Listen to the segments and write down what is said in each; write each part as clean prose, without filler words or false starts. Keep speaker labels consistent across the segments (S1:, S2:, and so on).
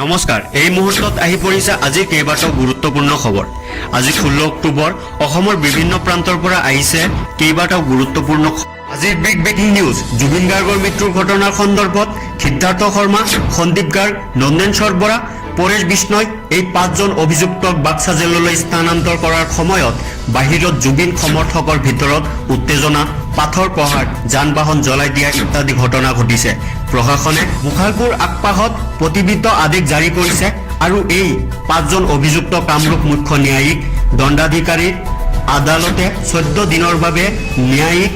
S1: নমস্কাৰ, এই মুহূৰ্তত আহি পৰিছে আজিৰ কেইবাটাও গুৰুত্বপূৰ্ণ খবৰ। আজি 16 অক্টোবৰ অসমৰ বিভিন্ন প্ৰান্তৰ পৰা আহিছে কেইবাটাও গুৰুত্বপূৰ্ণ আজিৰ বিগ ব্ৰেকিং নিউজ। জুবিন গাৰ্গৰ মৃত্যুৰ ঘটনাৰ সন্দৰ্ভত সিদ্ধাৰ্থ শৰ্মা, সন্দীপ গাৰ্গ, নন্দেশ্বৰ বৰা, পৰেশ বিষ্ণই এই 5জন অভিযুক্তক বাক্সা জেললৈ স্থানান্তৰ কৰাৰ সময়ত বাহিৰত জুবিন সমৰ্থকৰ ভিতৰত উত্তেজনা, পাথৰ প্ৰহাৰ, যান বাহন জ্বলাই দিয়া ইত্যাদি ঘটনা ঘটিছে। প্ৰশাসনে মুখাৰ্জীৰ আগপাশত প্ৰতিবিধ আদেশ জাৰি কৰিছে আৰু এই 5জন অভিযুক্ত কামৰূপ মুখ্য ন্যায়িক দণ্ডাধিকাৰীৰ আদালতে 14 দিনৰ বাবে ন্যায়িক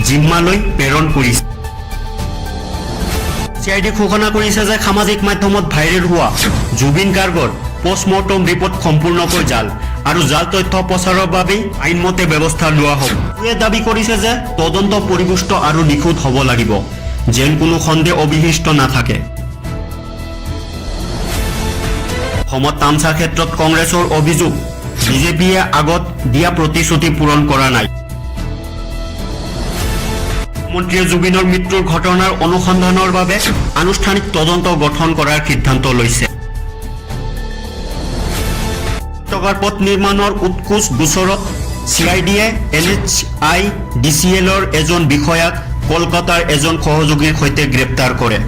S1: জিম্মালৈ প্ৰেৰণ কৰিছে। CID ঘোষণা কৰিছে যে সামাজিক মাধ্যমত ভাইৰেল হোৱা জুবিন গাৰ্গৰ পোষ্টমৰ্টম ৰিপৰ্ট সম্পূৰ্ণকৈ জাল আৰু জাল তথ্য প্ৰচাৰৰ বাবে আইনমতে ব্যৱস্থা লোৱা হ'ব। ইয়ে দাবী কৰিছে যে তদন্ত পৰিপুষ্ট আৰু নিখুঁত হ'ব লাগিব, যেন কোনো সন্দেহ অবিহিষ্ট নাথাকে। অসমত তামচা ক্ষেত্ৰত কংগ্ৰেছৰ অভিযোগ, বিজেপিয়ে আগত দিয়া প্ৰতিশ্ৰুতি পূৰণ কৰা নাই। মন্ত্ৰীয়ে জুবিনৰ মৃত্যুৰ ঘটনাৰ অনুসন্ধানৰ বাবে আনুষ্ঠানিক তদন্ত গঠন কৰাৰ সিদ্ধান্ত লৈছে। টকাৰ পথ নিৰ্মাণৰ উৎকোচ গোচৰত CIDয়ে NHIDCLৰ এজন বিষয়াক কলকাতাৰ এজন সহযোগীৰ সৈতে গ্ৰেপ্তাৰ কৰে।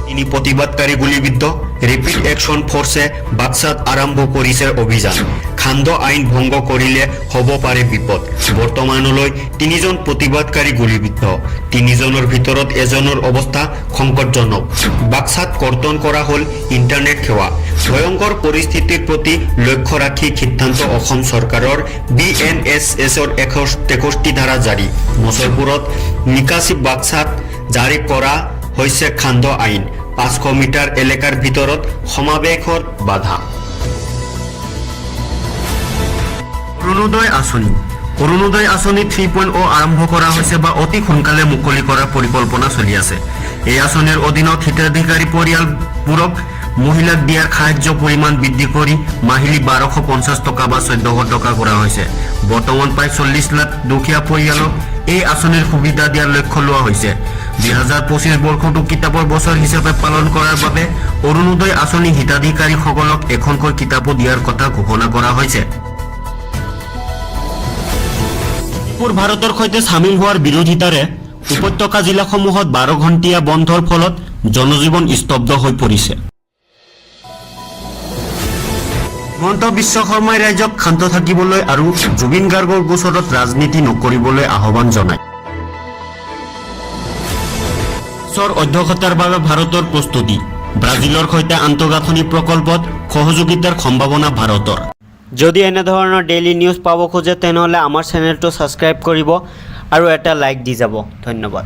S1: তিনি প্ৰতিবাদকাৰী গুলীবিদ্ধ। ৰেপিড একশ্যন ফৰ্চে বাক্সাত আৰম্ভ কৰিছে অভিযান। খান্দ আইন ভংগ কৰিলে হ'ব পাৰে বিপদ। বৰ্তমানলৈ 3জন প্ৰতিবাদকাৰী গুলীবিদ্ধ। 3জনৰ ভিতৰত এজনৰ অৱস্থা সংকটজনক। বাক্সাত কৰ্তন কৰা হ'ল ইণ্টাৰনেট সেৱা। ভয়ংকৰ পৰিস্থিতিৰ প্ৰতি লক্ষ্য ৰাখি সিদ্ধান্ত অসম চৰকাৰৰ BNSSৰ 63 ধাৰা জাৰি। নচৰপুৰত নিকাচি বাক্সাত জাৰি কৰা হৈছে খান্দ আইন। 500 মিটাৰ এলেকাৰ ভিতৰত সমাৱেশৰ বাধা। অৰুণোদয় আঁচনি। অৰুণোদয় আঁচনি 3.0 আৰম্ভ কৰা হৈছে বা অতি সোনকালে মুকলি কৰাৰ পৰিকল্পনা চলি আছে। এই আঁচনিৰ অধীনত হিতাধিকাৰী পৰিয়ালবোৰক মহিলাক দিয়াৰ সাহায্যৰ পৰিমাণ বৃদ্ধি কৰি মাহিলী 1250 টকা বা 1400 টকা কৰা হৈছে। বৰ্তমান প্ৰায় 40 লাখ দুখীয়া পৰিয়ালক এই আঁচনিৰ সুবিধা দিয়াৰ লক্ষ্য লোৱা হৈছে। 2025 বৰ্ষটো কিতাপৰ বছৰ হিচাপে পালন কৰাৰ বাবে অৰুণোদয় আঁচনি হিতাধিকাৰীসকলক এখনকৈ কিতাপো দিয়াৰ কথা ঘোষণা কৰা হৈছে। ভাৰতৰ সৈতে চামিল হোৱাৰ বিৰোধিতাৰে উপত্যকা জিলাসমূহত 12 ঘণ্টীয়া বন্ধৰ ফলত জনজীৱন স্তব্ধ হৈ পৰিছে। হিমন্ত বিশ্ব শৰ্মাই ৰাইজক শান্ত থাকিবলৈ আৰু জুবিন গাৰ্গৰ গোচৰত ৰাজনীতি নকৰিবলৈ আহ্বান জনায়। অধ্যক্ষতাৰ বাবে ভাৰতৰ প্ৰস্তুতি। ব্ৰাজিলৰ সৈতে আন্তঃগাঁথনি প্ৰকল্পত সহযোগিতাৰ সম্ভাৱনা ভাৰতৰ। যদি এনেধৰণৰ ডেইলি নিউজ পাব খোজে তেনেহ'লে আমাৰ চেনেলটো ছাবস্ক্ৰাইব কৰিব আৰু এটা লাইক দি যাব। ধন্যবাদ।